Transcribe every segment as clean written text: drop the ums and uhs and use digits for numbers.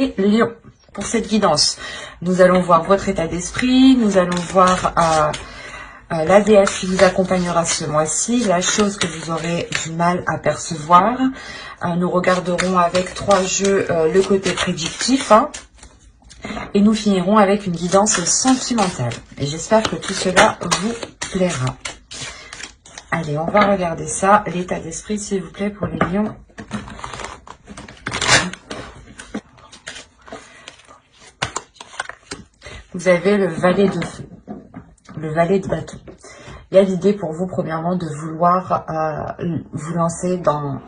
Lion, pour cette guidance, nous allons voir votre état d'esprit, nous allons voir la déesse qui vous accompagnera ce mois-ci, la chose que vous aurez du mal à percevoir. Nous regarderons avec 3 jeux le côté prédictif, et nous finirons avec une guidance sentimentale. Et j'espère que tout cela vous plaira. Allez, on va regarder ça. L'état d'esprit, s'il vous plaît, pour les lions. Vous avez le valet de feu, le valet de bâton. Il y a l'idée pour vous, premièrement, de vouloir vous lancer dans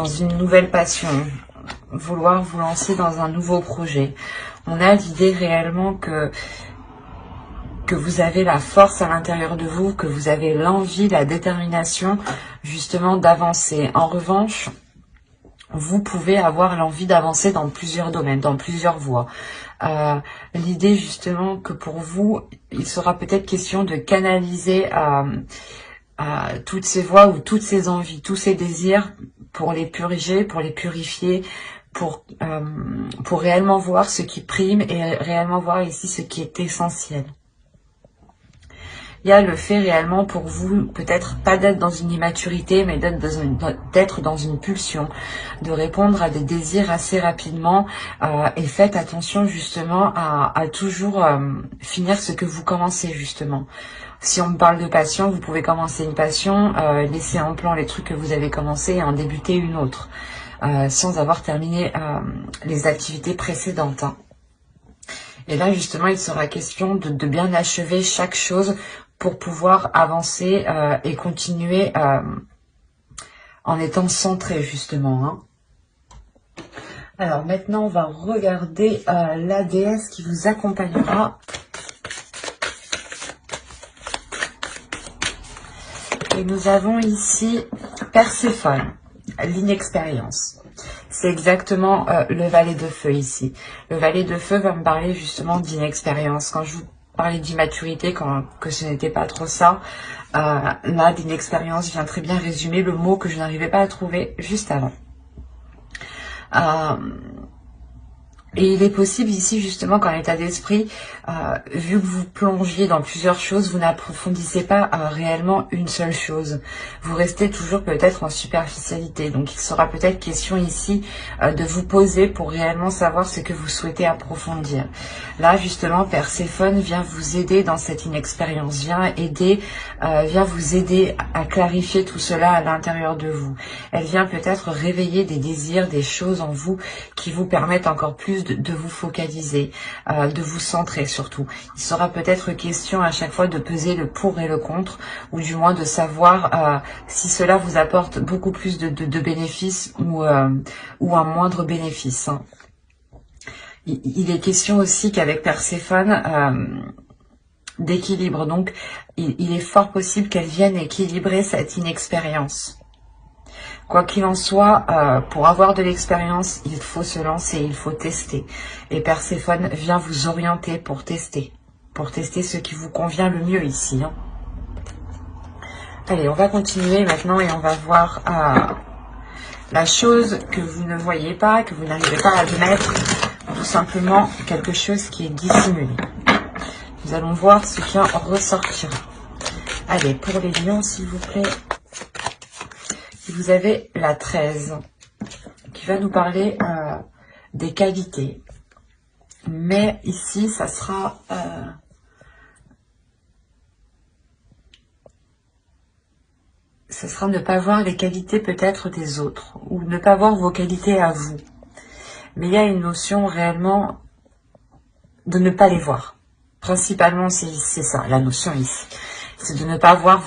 une nouvelle passion, vouloir vous lancer dans un nouveau projet. On a l'idée réellement que vous avez la force à l'intérieur de vous, que vous avez l'envie, la détermination, justement, d'avancer. En revanche, vous pouvez avoir l'envie d'avancer dans plusieurs domaines, dans plusieurs voies. L'idée justement que pour vous, il sera peut-être question de canaliser toutes ces voies ou toutes ces envies, tous ces désirs pour les purger, pour les purifier, pour réellement voir ce qui prime et réellement voir ici ce qui est essentiel. Il y a le fait réellement pour vous, peut-être pas d'être dans une immaturité, mais d'être dans une pulsion, de répondre à des désirs assez rapidement. Et faites attention justement à toujours finir ce que vous commencez justement. Si on me parle de passion, vous pouvez commencer une passion, laisser en plan les trucs que vous avez commencé et en débuter une autre, sans avoir terminé les activités précédentes. Et là justement, il sera question de bien achever chaque chose pour pouvoir avancer et continuer en étant centré justement. Alors maintenant, on va regarder la déesse qui vous accompagnera. Et nous avons ici Perséphone, l'inexpérience. C'est exactement le valet de feu ici. Le valet de feu va me parler justement d'inexpérience. Quand je vous parlais d'immaturité, que ce n'était pas trop ça, là, d'inexpérience vient très bien résumer le mot que je n'arrivais pas à trouver juste avant. Et il est possible ici justement qu'en état d'esprit, vu que vous plongiez dans plusieurs choses, vous n'approfondissez pas réellement une seule chose. Vous restez toujours peut-être en superficialité. Donc il sera peut-être question ici de vous poser pour réellement savoir ce que vous souhaitez approfondir. Là justement, Perséphone vient vous aider dans cette inexpérience, vient vous aider à clarifier tout cela à l'intérieur de vous. Elle vient peut-être réveiller des désirs, des choses en vous qui vous permettent encore plus de vous focaliser, de vous centrer surtout. Il sera peut-être question à chaque fois de peser le pour et le contre, ou du moins de savoir si cela vous apporte beaucoup plus de bénéfices ou un moindre bénéfice. Il est question aussi qu'avec Perséphone, d'équilibre. Donc, il est fort possible qu'elle vienne équilibrer cette inexpérience. Quoi qu'il en soit, pour avoir de l'expérience, il faut se lancer, il faut tester. Et Perséphone vient vous orienter pour tester ce qui vous convient le mieux ici. Allez, on va continuer maintenant et on va voir la chose que vous ne voyez pas, que vous n'arrivez pas à admettre, tout simplement quelque chose qui est dissimulé. Nous allons voir ce qui en ressortira. Allez, pour les lions, s'il vous plaît. Vous avez la 13 qui va nous parler des qualités. Mais ici, ça sera ne pas voir les qualités peut-être des autres ou ne pas voir vos qualités à vous. Mais il y a une notion réellement de ne pas les voir. Principalement, c'est ça, la notion ici. C'est de ne pas voir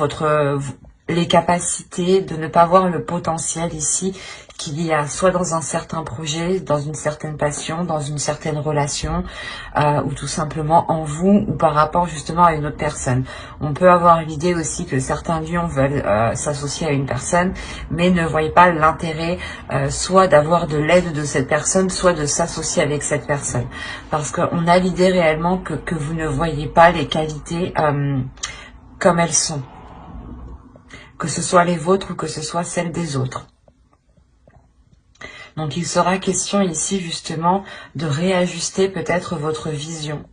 les capacités, de ne pas voir le potentiel ici qu'il y a soit dans un certain projet, dans une certaine passion, dans une certaine relation, ou tout simplement en vous ou par rapport justement à une autre personne. On peut avoir l'idée aussi que certains lions veulent s'associer à une personne, mais ne voient pas l'intérêt soit d'avoir de l'aide de cette personne, soit de s'associer avec cette personne. Parce qu'on a l'idée réellement que vous ne voyez pas les qualités comme elles sont. Que ce soit les vôtres ou que ce soit celles des autres. Donc il sera question ici justement de réajuster peut-être votre vision,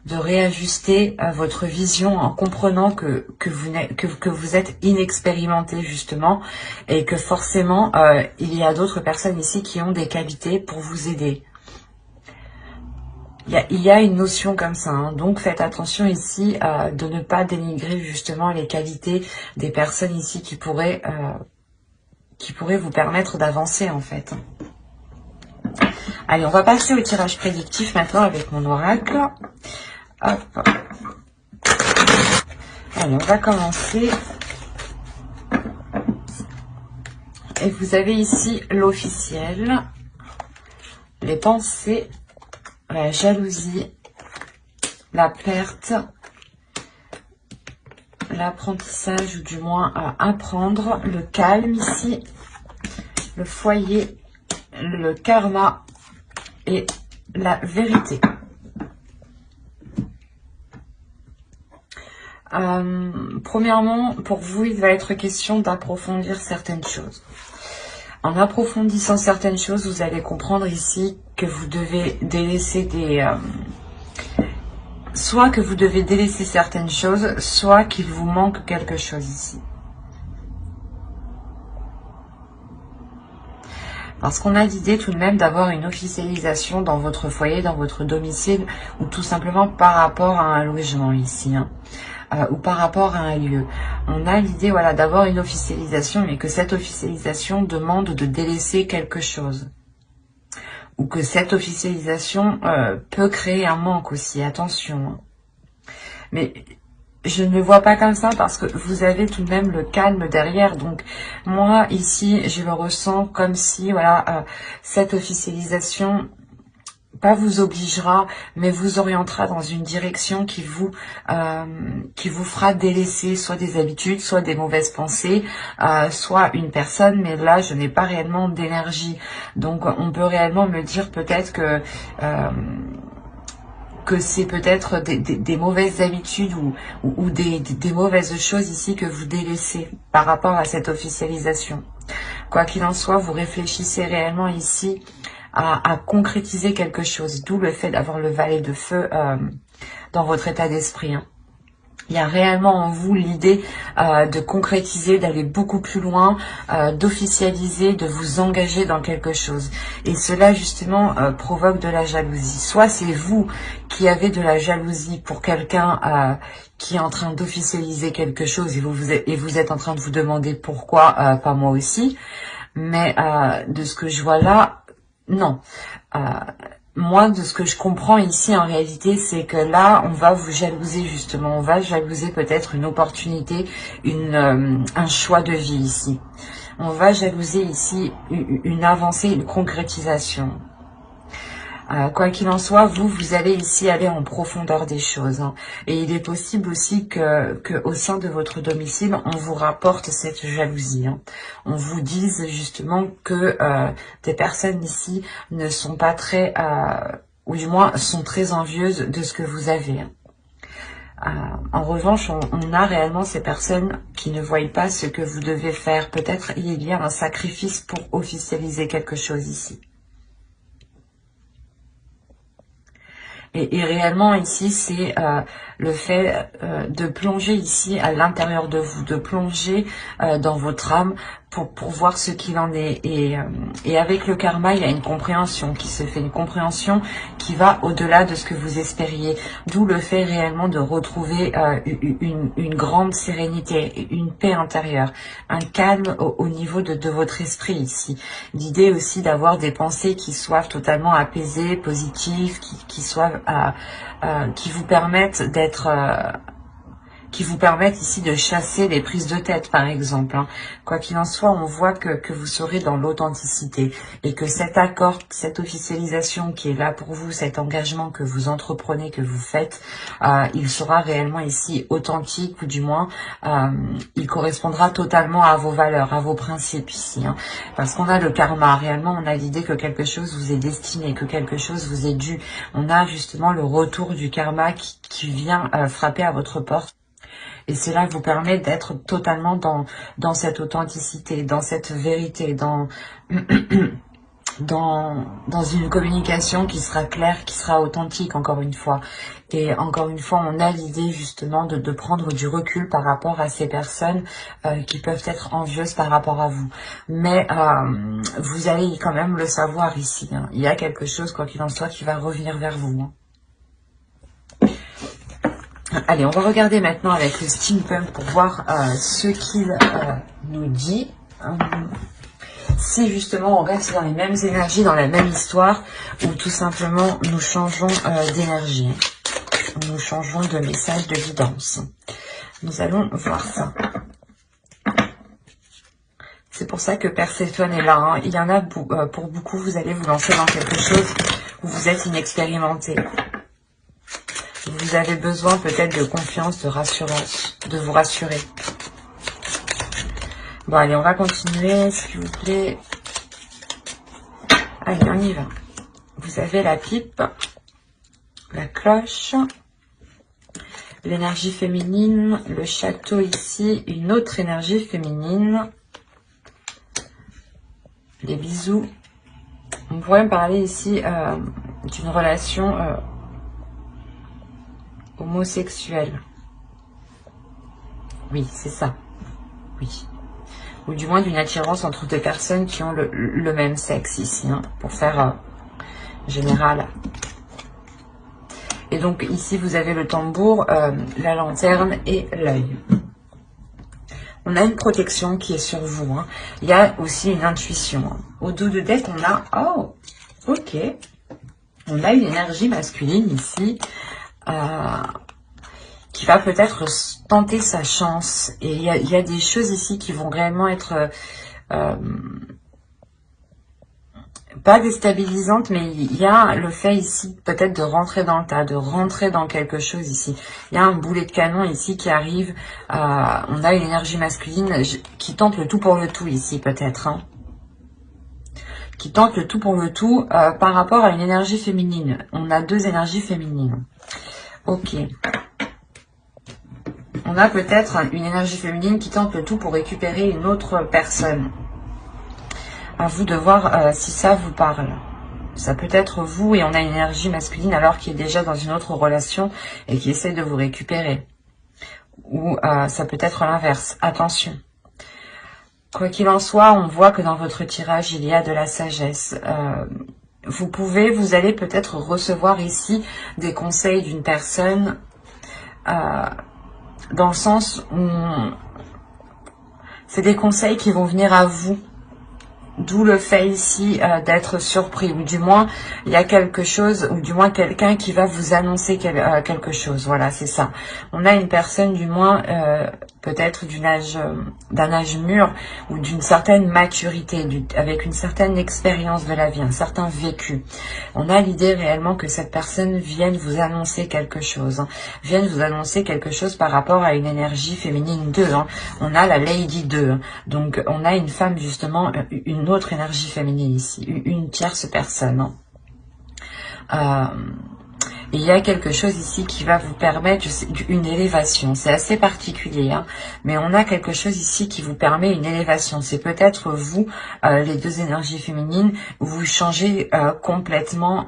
de réajuster votre vision en comprenant que vous êtes inexpérimenté justement, et que forcément il y a d'autres personnes ici qui ont des qualités pour vous aider. Il y a une notion comme ça, hein. Donc faites attention ici de ne pas dénigrer justement les qualités des personnes ici qui pourraient vous permettre d'avancer en fait. Allez, on va passer au tirage prédictif maintenant avec mon oracle. Hop. Allez, on va commencer. Et vous avez ici l'officiel, les pensées, la jalousie, la perte, l'apprentissage, ou du moins apprendre, le calme ici, le foyer, le karma et la vérité. Premièrement, pour vous, il va être question d'approfondir certaines choses. En approfondissant certaines choses, vous allez comprendre ici que vous devez délaisser soit que vous devez délaisser certaines choses, soit qu'il vous manque quelque chose ici. Parce qu'on a l'idée tout de même d'avoir une officialisation dans votre foyer, dans votre domicile, ou tout simplement par rapport à un logement ici, hein. Ou par rapport à un lieu. On a l'idée, voilà, d'avoir une officialisation, mais que cette officialisation demande de délaisser quelque chose. Ou que cette officialisation peut créer un manque aussi, attention, hein. Mais je ne le vois pas comme ça parce que vous avez tout de même le calme derrière. Donc moi ici, je le ressens comme si, voilà, cette officialisation pas vous obligera, mais vous orientera dans une direction qui vous fera délaisser soit des habitudes, soit des mauvaises pensées, soit une personne. Mais là, je n'ai pas réellement d'énergie. Donc, on peut réellement me dire peut-être que c'est peut-être des mauvaises habitudes ou des mauvaises choses ici que vous délaissez par rapport à cette officialisation. Quoi qu'il en soit, vous réfléchissez réellement ici à concrétiser quelque chose, d'où le fait d'avoir le valet de feu dans votre état d'esprit, hein. Il y a réellement en vous l'idée de concrétiser, d'aller beaucoup plus loin, d'officialiser, de vous engager dans quelque chose. Et cela justement provoque de la jalousie. Soit c'est vous qui avez de la jalousie pour quelqu'un qui est en train d'officialiser quelque chose et vous êtes en train de vous demander pourquoi pas moi aussi. Mais de ce que je vois là, non. Moi, de ce que je comprends ici, en réalité, c'est que là, on va vous jalouser, justement. On va jalouser peut-être une opportunité, un choix de vie ici. On va jalouser ici une avancée, une concrétisation. Quoi qu'il en soit, vous allez ici aller en profondeur des choses, hein. Et il est possible aussi que au sein de votre domicile, on vous rapporte cette jalousie, hein. On vous dise justement que des personnes ici ne sont pas très, ou du moins sont très envieuses de ce que vous avez, hein. En revanche, on a réellement ces personnes qui ne voient pas ce que vous devez faire. Peut-être il y a un sacrifice pour officialiser quelque chose ici. Et réellement ici, c'est le fait de plonger ici à l'intérieur de vous, de plonger dans votre âme pour voir ce qu'il en est. Et avec le karma, il y a une compréhension qui se fait, une compréhension qui va au-delà de ce que vous espériez. D'où le fait réellement de retrouver une grande sérénité, une paix intérieure, un calme au niveau de votre esprit ici. L'idée aussi d'avoir des pensées qui soient totalement apaisées, positives, qui vous permettent d'être... qui vous permettent ici de chasser les prises de tête, par exemple, hein. Quoi qu'il en soit, on voit que vous serez dans l'authenticité et que cet accord, cette officialisation qui est là pour vous, cet engagement que vous entreprenez, que vous faites, il sera réellement ici authentique, ou du moins, il correspondra totalement à vos valeurs, à vos principes ici, hein. Parce qu'on a le karma, réellement, on a l'idée que quelque chose vous est destiné, que quelque chose vous est dû. On a justement le retour du karma qui vient frapper à votre porte. Et cela vous permet d'être totalement dans cette authenticité, dans cette vérité, dans une communication qui sera claire, qui sera authentique, encore une fois. Et encore une fois, on a l'idée justement de prendre du recul par rapport à ces personnes qui peuvent être envieuses par rapport à vous. Mais vous allez quand même le savoir ici, hein. Il y a quelque chose, quoi qu'il en soit, qui va revenir vers vous, hein. Allez, on va regarder maintenant avec le steampunk pour voir ce qu'il nous dit. Si justement on reste dans les mêmes énergies, dans la même histoire, ou tout simplement nous changeons d'énergie. Nous changeons de message de guidance. Nous allons voir ça. C'est pour ça que Perséphone est là, hein. Il y en a pour beaucoup, vous allez vous lancer dans quelque chose où vous êtes inexpérimenté. Vous avez besoin peut-être de confiance, de rassurance, de vous rassurer. Bon, allez, on va continuer, s'il vous plaît. Allez, on y va. Vous avez la pipe, la cloche, l'énergie féminine, le château ici, une autre énergie féminine, les bisous. On pourrait me parler ici d'une relation homosexuelle. Oui, c'est ça. Oui. Ou du moins d'une attirance entre deux personnes qui ont le même sexe ici, hein, pour faire général. Et donc ici, vous avez le tambour, la lanterne et l'œil. On a une protection qui est sur vous, hein. Il y a aussi une intuition, hein. Au dos de deck, on a... Oh, ok. On a une énergie masculine ici, qui va peut-être tenter sa chance. Et il y a des choses ici qui vont réellement être pas déstabilisantes, mais il y a le fait ici peut-être de rentrer dans le tas, de rentrer dans quelque chose ici. Il y a un boulet de canon ici qui arrive. On a une énergie masculine qui tente le tout pour le tout ici peut-être, hein. Qui tente le tout pour le tout par rapport à une énergie féminine. On a deux énergies féminines. Ok. On a peut-être une énergie féminine qui tente le tout pour récupérer une autre personne. À vous de voir si ça vous parle. Ça peut être vous et on a une énergie masculine alors qui est déjà dans une autre relation et qui essaie de vous récupérer. Ou ça peut être l'inverse. Attention. Quoi qu'il en soit, on voit que dans votre tirage, il y a de la sagesse. Vous allez peut-être recevoir ici des conseils d'une personne dans le sens où c'est des conseils qui vont venir à vous. D'où le fait ici d'être surpris, ou du moins il y a quelque chose, ou du moins quelqu'un qui va vous annoncer quelque chose. Voilà, c'est ça. On a une personne du moins peut-être d'un âge mûr ou d'une certaine maturité, avec une certaine expérience de la vie, un certain vécu. On a l'idée réellement que cette personne vienne vous annoncer quelque chose, hein, vienne vous annoncer quelque chose par rapport à une énergie féminine 2. Hein. On a la Lady 2, hein. Donc on a une femme justement, une autre énergie féminine ici, une tierce personne. Hein. Il y a quelque chose ici qui va vous permettre une élévation. C'est assez particulier, hein, mais on a quelque chose ici qui vous permet une élévation. C'est peut-être vous, les deux énergies féminines, vous changez complètement,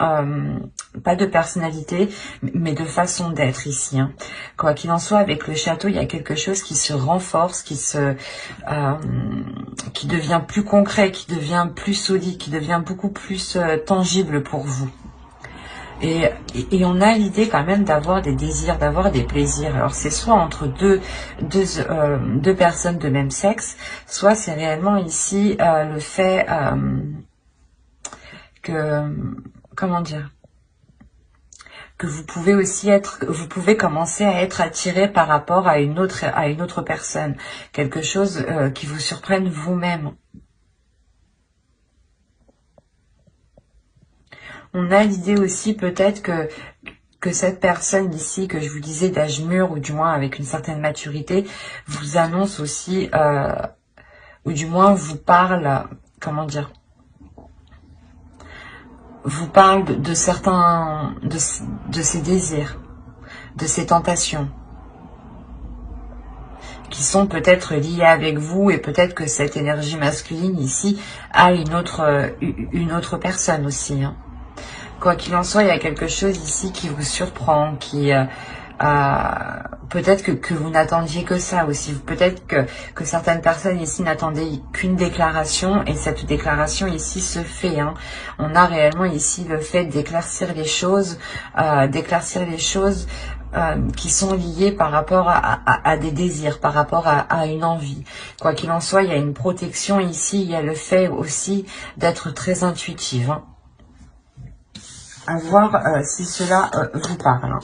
pas de personnalité, mais de façon d'être ici. Hein. Quoi qu'il en soit, avec le château, il y a quelque chose qui se renforce, qui devient plus concret, qui devient plus solide, qui devient beaucoup plus tangible pour vous. Et on a l'idée quand même d'avoir des désirs, d'avoir des plaisirs. Alors c'est soit entre deux personnes de même sexe, soit c'est réellement ici le fait que, comment dire, que vous pouvez commencer à être attiré par rapport à une autre personne, quelque chose qui vous surprenne vous-même. On a l'idée aussi peut-être que cette personne ici, que je vous disais d'âge mûr, ou du moins avec une certaine maturité, vous annonce aussi, ou du moins vous parle, comment dire, vous parle de certains, de ses désirs, de ses tentations. qui sont peut-être liés avec vous, et peut-être que cette énergie masculine ici a une autre personne aussi, hein. Quoi qu'il en soit, il y a quelque chose ici qui vous surprend, qui peut-être que vous n'attendiez que ça aussi. Peut-être que certaines personnes ici n'attendaient qu'une déclaration, et cette déclaration ici se fait, hein. On a réellement ici le fait d'éclaircir les choses, qui sont liées par rapport à des désirs, par rapport à une envie. Quoi qu'il en soit, il y a une protection ici, il y a le fait aussi d'être très intuitive, hein. À voir si cela vous parle, hein.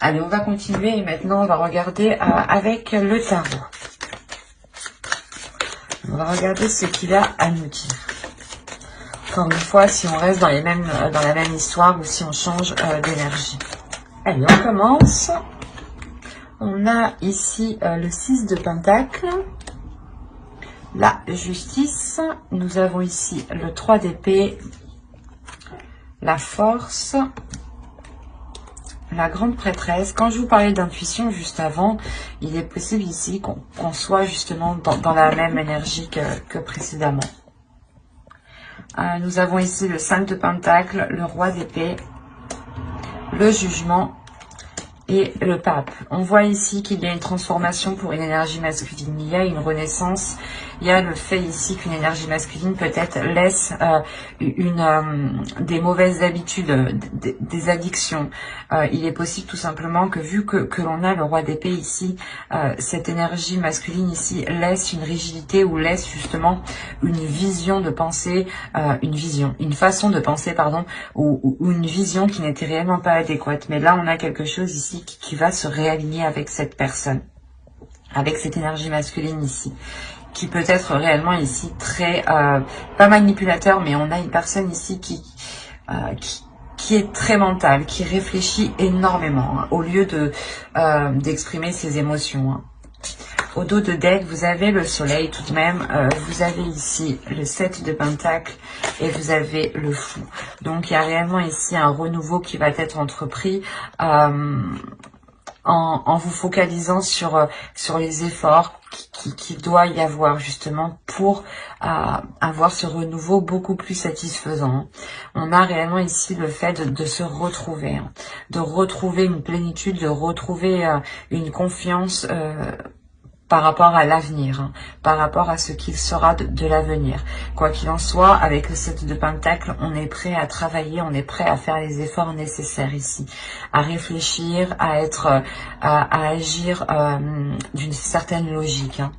Allez, on va continuer et maintenant on va regarder avec le tarot. On va regarder ce qu'il a à nous dire. Encore une fois, si on reste dans la même histoire ou si on change d'énergie. Allez, on commence. On a ici le 6 de Pentacle, la justice. Nous avons ici le 3 d'épée, la force, la grande prêtresse. Quand je vous parlais d'intuition juste avant, il est possible ici qu'on soit justement dans la même énergie que précédemment. Nous avons ici le 5 de Pentacle, le roi d'épée, le jugement et le pape. On voit ici qu'il y a une transformation pour une énergie masculine. Il y a une renaissance. Il y a le fait ici qu'une énergie masculine peut-être laisse des mauvaises habitudes, des addictions. Il est possible tout simplement que vu que l'on a le roi d'épée ici, cette énergie masculine ici laisse une rigidité ou laisse justement une vision de pensée, une façon de penser, pardon, ou une vision qui n'était réellement pas adéquate. Mais là, on a quelque chose ici qui va se réaligner avec cette personne, avec cette énergie masculine ici, qui peut être réellement ici très, pas manipulateur, mais on a une personne ici qui est très mentale, qui réfléchit énormément, hein, au lieu d'exprimer ses émotions, hein. Au dos de deck, vous avez le soleil tout de même, vous avez ici le 7 de Pentacle et vous avez le fou. Donc il y a réellement ici un renouveau qui va être entrepris en vous focalisant sur les efforts qu'il doit y avoir justement pour avoir ce renouveau beaucoup plus satisfaisant. On a réellement ici le fait de se retrouver, hein, de retrouver une plénitude, de retrouver une confiance par rapport à l'avenir, hein, par rapport à ce qu'il sera de l'avenir. Quoi qu'il en soit, avec le 7 de Pentacle, on est prêt à travailler, on est prêt à faire les efforts nécessaires ici, à réfléchir, à agir d'une certaine logique, hein.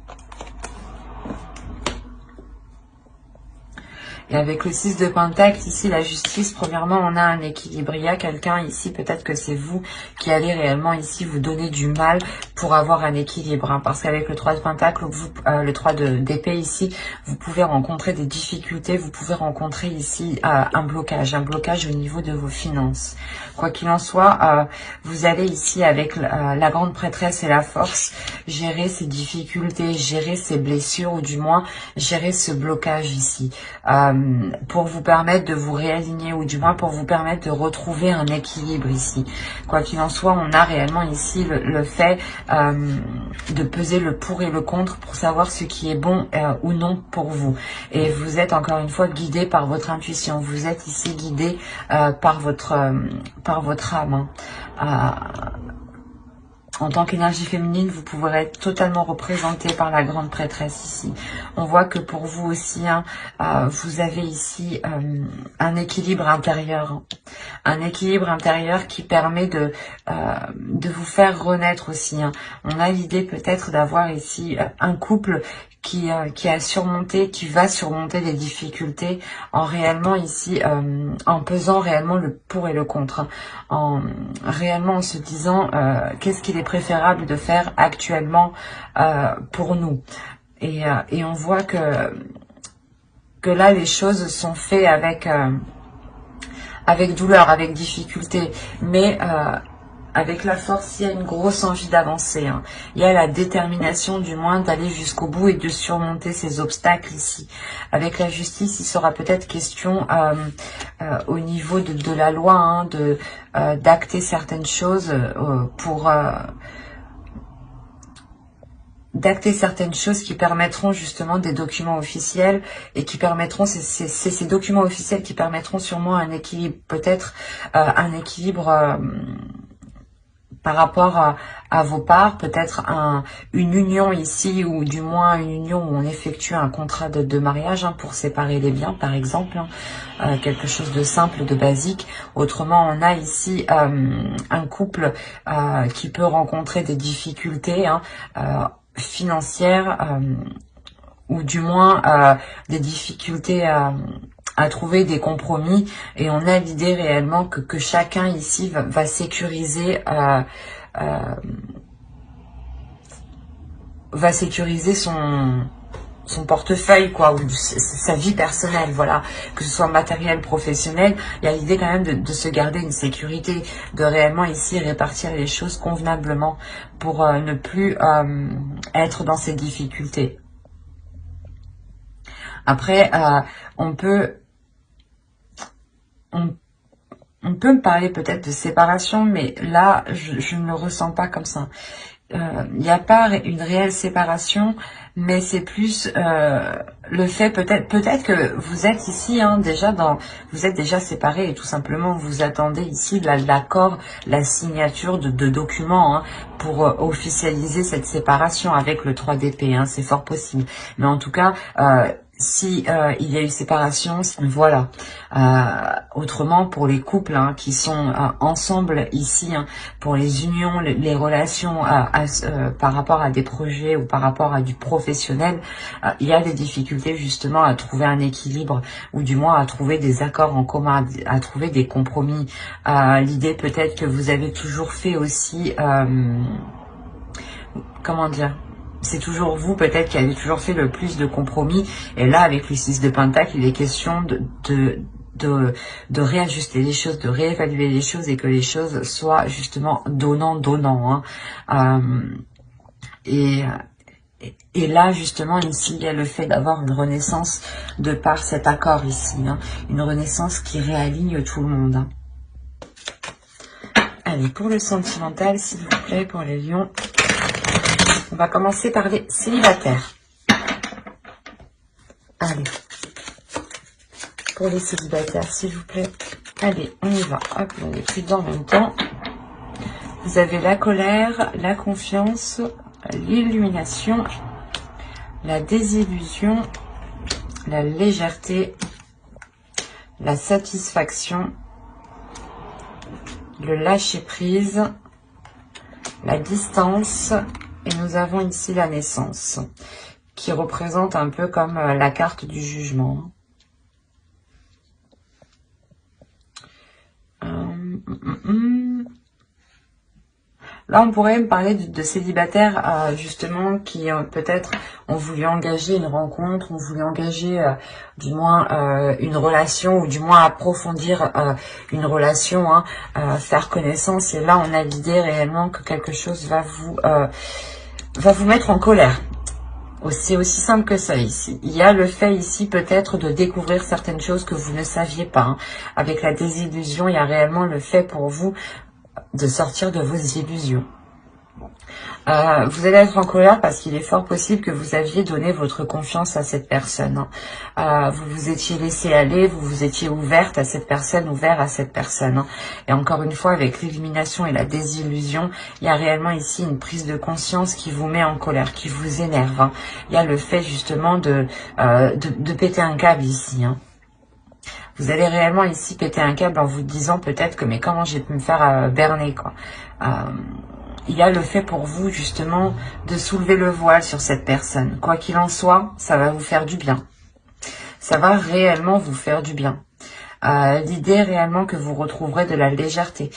Et avec le 6 de Pentacle, ici, la justice, premièrement, on a un équilibre. Il y a quelqu'un ici, peut-être que c'est vous qui allez réellement ici vous donner du mal pour avoir un équilibre, hein, parce qu'avec le 3 de Pentacle, le 3 d'épée ici, vous pouvez rencontrer des difficultés, vous pouvez rencontrer ici un blocage au niveau de vos finances. Quoi qu'il en soit, vous allez ici, avec la grande prêtresse et la force, gérer ces difficultés, gérer ces blessures, ou du moins gérer ce blocage ici, pour vous permettre de vous réaligner, ou du moins pour vous permettre de retrouver un équilibre ici. Quoi qu'il en soit, on a réellement ici le fait de peser le pour et le contre pour savoir ce qui est bon ou non pour vous. Et vous êtes encore une fois guidé par votre intuition. Vous êtes ici guidé par votre âme, hein. En tant qu'énergie féminine, vous pourrez être totalement représenté par la grande prêtresse ici. On voit que pour vous aussi, hein, vous avez ici un équilibre intérieur. Hein. Un équilibre intérieur qui permet de vous faire renaître aussi. Hein. On a l'idée peut-être d'avoir ici un couple qui a surmonté, qui va surmonter des difficultés en réellement ici, en pesant réellement le pour et le contre, en réellement en se disant qu'est-ce qu'il est préférable de faire actuellement pour nous. Et on voit que là les choses sont faites avec douleur, avec difficulté, mais avec la force, il y a une grosse envie d'avancer, hein. Il y a la détermination du moins d'aller jusqu'au bout et de surmonter ces obstacles ici. Avec la justice, il sera peut-être question au niveau de la loi, hein, d'acter certaines choses pour d'acter certaines choses qui permettront justement des documents officiels et qui permettront, c'est ces documents officiels qui permettront sûrement un équilibre, peut-être un équilibre par rapport à vos parts, peut-être une union ici, ou du moins une union où on effectue un contrat de mariage pour séparer les biens, par exemple, quelque chose de simple, de basique. Autrement, on a ici un couple qui peut rencontrer des difficultés financières, ou du moins des difficultés à trouver des compromis, et on a l'idée réellement que chacun ici va sécuriser son portefeuille, quoi, ou sa vie personnelle, voilà, que ce soit matériel, professionnel. Il y a l'idée quand même de se garder une sécurité, de réellement ici répartir les choses convenablement pour ne plus être dans ces difficultés. Après, on peut me parler peut-être de séparation, mais là, je ne le ressens pas comme ça. Il n'y a pas une réelle séparation, mais c'est plus le fait, peut-être que vous êtes ici vous êtes déjà séparés, et tout simplement vous attendez ici l'accord, la signature de documents pour officialiser cette séparation avec le 3 d'épée, c'est fort possible. Mais en tout cas, si il y a eu séparation, voilà. Autrement, pour les couples qui sont ensemble ici, pour les unions, les relations par rapport à des projets ou par rapport à du professionnel, il y a des difficultés justement à trouver un équilibre, ou du moins à trouver des accords en commun, à trouver des compromis. L'idée peut-être que vous avez toujours fait aussi, comment dire, c'est toujours vous peut-être qui avez toujours fait le plus de compromis, et là avec le 6 de Pentacle, il est question de réajuster les choses, de réévaluer les choses, et que les choses soient justement donnant-donnant. Et là justement ici, il y a le fait d'avoir une renaissance de par cet accord ici, une renaissance qui réaligne tout le monde. Allez, pour le sentimental, s'il vous plaît, pour les lions. On va commencer par les célibataires. Allez. Pour les célibataires, s'il vous plaît. Allez, on y va. Hop, on est plus dedans en même temps. Vous avez la colère, la confiance, l'illumination, la désillusion, la légèreté, la satisfaction, le lâcher-prise, la distance. Et nous avons ici la naissance, qui représente un peu comme la carte du jugement. Là, on pourrait me parler de célibataires, justement, qui peut-être ont voulu engager une rencontre, ont voulu engager du moins une relation, ou du moins approfondir une relation, faire connaissance. Et là, on a l'idée réellement que quelque chose va vous mettre en colère. C'est aussi simple que ça ici. Il y a le fait ici peut-être de découvrir certaines choses que vous ne saviez pas. Avec la désillusion, il y a réellement le fait pour vous de sortir de vos illusions. Vous allez être en colère parce qu'il est fort possible que vous aviez donné votre confiance à cette personne. Vous vous étiez laissé aller, vous vous étiez ouverte à cette personne, ouvert à cette personne. Et encore une fois, avec l'illumination et la désillusion, il y a réellement ici une prise de conscience qui vous met en colère, qui vous énerve. Il y a le fait justement de péter un câble ici. Vous allez réellement ici péter un câble en vous disant peut-être que mais comment j'ai pu me faire berner, quoi. Il y a le fait pour vous justement de soulever le voile sur cette personne. Quoi qu'il en soit, ça va vous faire du bien. Ça va réellement vous faire du bien. L'idée réellement que vous retrouverez de la légèreté,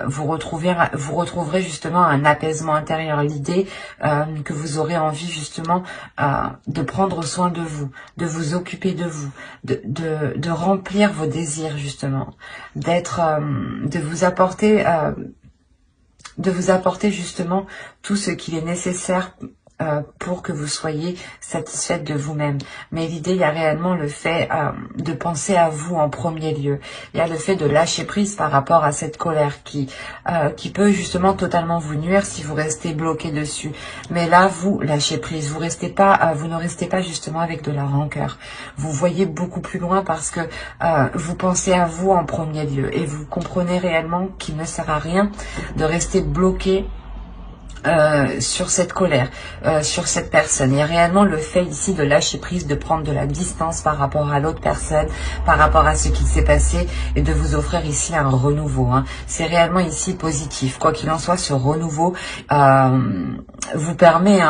vous retrouverez justement un apaisement intérieur. L'idée que vous aurez envie justement de prendre soin de vous occuper de vous, de remplir vos désirs justement, de vous apporter justement tout ce qu'il est nécessaire pour que vous soyez satisfaite de vous-même. Mais l'idée, il y a réellement le fait de penser à vous en premier lieu. Il y a le fait de lâcher prise par rapport à cette colère qui peut justement totalement vous nuire si vous restez bloqué dessus. Mais là, vous lâchez prise. Vous restez pas, vous ne restez pas justement avec de la rancœur. Vous voyez beaucoup plus loin parce que vous pensez à vous en premier lieu et vous comprenez réellement qu'il ne sert à rien de rester bloqué sur cette colère, sur cette personne. Il y a réellement le fait ici de lâcher prise, de prendre de la distance par rapport à l'autre personne, par rapport à ce qui s'est passé et de vous offrir ici un renouveau. Hein. C'est réellement ici positif. Quoi qu'il en soit, ce renouveau vous permet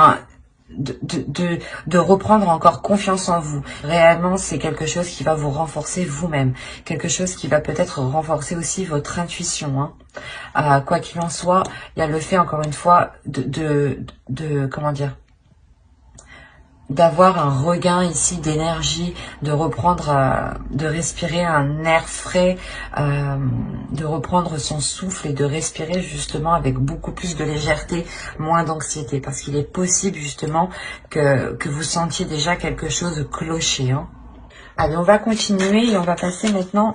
de reprendre encore confiance en vous. Réellement, c'est quelque chose qui va vous renforcer vous-même. Quelque chose qui va peut-être renforcer aussi votre intuition. Hein. Quoi qu'il en soit, il y a le fait, encore une fois, comment dire, d'avoir un regain ici d'énergie, de reprendre, de respirer un air frais, de reprendre son souffle et de respirer justement avec beaucoup plus de légèreté, moins d'anxiété, parce qu'il est possible justement que vous sentiez déjà quelque chose clocher. Hein. Allez, on va continuer et on va passer maintenant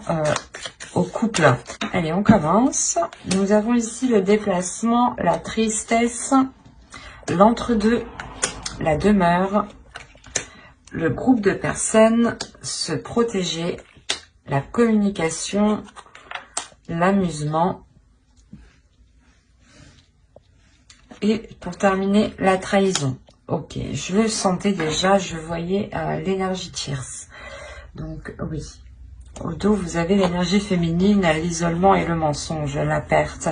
au couple. Allez, on commence. Nous avons ici le déplacement, la tristesse, l'entre-deux, la demeure, le groupe de personnes, se protéger, la communication, l'amusement et pour terminer, la trahison. Ok, je le sentais déjà, je voyais l'énergie tierce. Donc oui, au dos vous avez l'énergie féminine, l'isolement et le mensonge, la perte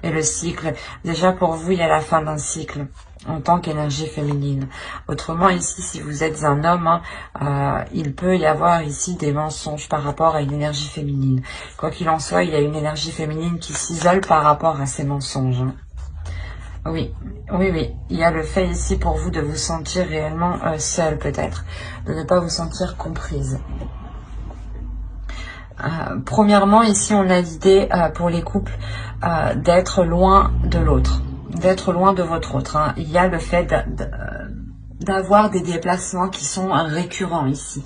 et le cycle. Déjà pour vous, il y a la fin d'un cycle en tant qu'énergie féminine. Autrement, ici, si vous êtes un homme, il peut y avoir ici des mensonges par rapport à une énergie féminine. Quoi qu'il en soit, il y a une énergie féminine qui s'isole par rapport à ces mensonges. Oui, oui, oui. Il y a le fait ici pour vous de vous sentir réellement seule peut-être, de ne pas vous sentir comprise. Premièrement, ici, on a l'idée pour les couples d'être loin de l'autre, d'être loin de votre autre. Hein. Il y a le fait d'avoir des déplacements qui sont récurrents ici.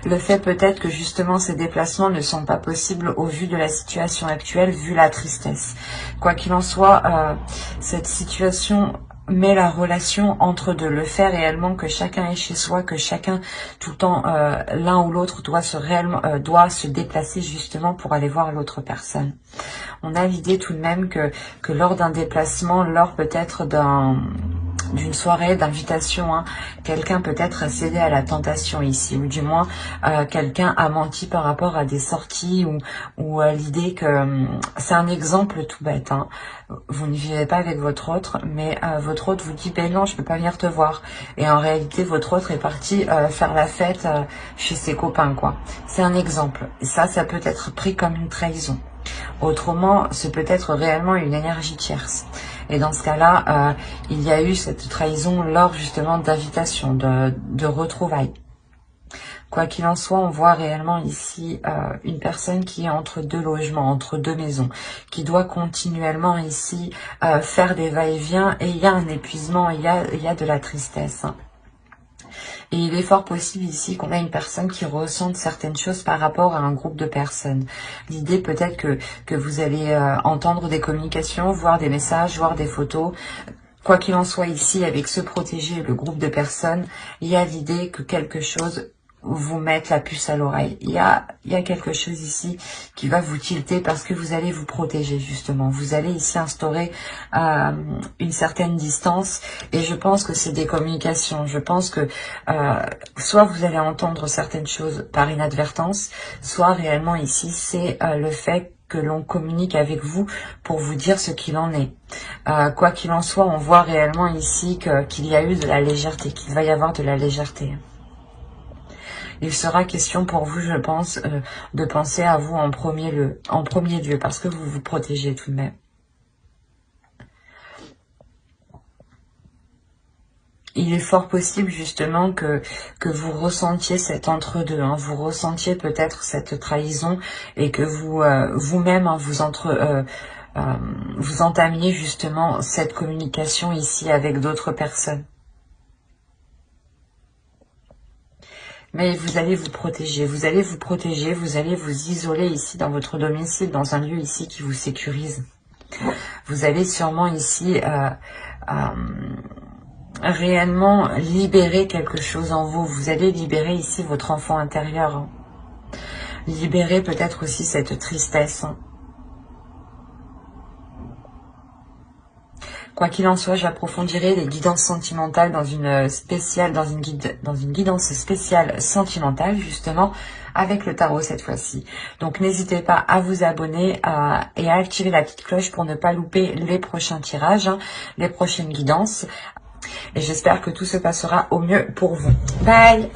Le fait peut-être que justement ces déplacements ne sont pas possibles au vu de la situation actuelle, vu la tristesse. Quoi qu'il en soit, cette situation met la relation entre deux, le fait réellement que chacun est chez soi, que chacun tout le temps l'un ou l'autre doit se déplacer justement pour aller voir l'autre personne. On a l'idée tout de même que lors d'un déplacement, lors peut-être d'une soirée d'invitation, hein, quelqu'un peut-être a cédé à la tentation ici, ou du moins quelqu'un a menti par rapport à des sorties ou à l'idée que c'est un exemple tout bête. Hein. Vous ne vivez pas avec votre autre, mais votre autre vous dit ben non, je peux pas venir te voir. Et en réalité, votre autre est parti faire la fête chez ses copains, quoi. C'est un exemple. Et ça peut être pris comme une trahison. Autrement, c'est peut-être réellement une énergie tierce. Et dans ce cas-là, il y a eu cette trahison lors justement d'invitation, de retrouvailles. Quoi qu'il en soit, on voit réellement ici une personne qui est entre deux logements, entre deux maisons, qui doit continuellement ici faire des va-et-vient et il y a un épuisement, il y a de la tristesse. Hein. Et il est fort possible ici qu'on a une personne qui ressente certaines choses par rapport à un groupe de personnes. L'idée peut-être que vous allez entendre des communications, voir des messages, voir des photos. Quoi qu'il en soit ici, avec se protéger, le groupe de personnes, il y a l'idée que quelque chose vous mette la puce à l'oreille. Il y a quelque chose ici qui va vous tilter parce que vous allez vous protéger justement. Vous allez ici instaurer une certaine distance et je pense que c'est des communications. Je pense que soit vous allez entendre certaines choses par inadvertance, soit réellement ici c'est le fait que l'on communique avec vous pour vous dire ce qu'il en est. Quoi qu'il en soit, on voit réellement ici qu'il y a eu de la légèreté, qu'il va y avoir de la légèreté. Il sera question pour vous, je pense, de penser à vous en premier lieu, parce que vous vous protégez tout de même. Il est fort possible justement que vous ressentiez cet entre-deux, hein, vous ressentiez peut-être cette trahison et que vous vous-même hein, vous entamiez justement cette communication ici avec d'autres personnes. Mais vous allez vous protéger, vous allez vous protéger, vous allez vous isoler ici dans votre domicile, dans un lieu ici qui vous sécurise. Vous allez sûrement ici réellement libérer quelque chose en vous. Vous allez libérer ici votre enfant intérieur. Hein. Libérer peut-être aussi cette tristesse. Hein. Quoi qu'il en soit, j'approfondirai les guidances sentimentales dans une guidance spéciale sentimentale, justement, avec le tarot cette fois-ci. Donc n'hésitez pas à vous abonner et à activer la petite cloche pour ne pas louper les prochains tirages, hein, les prochaines guidances. Et j'espère que tout se passera au mieux pour vous. Bye!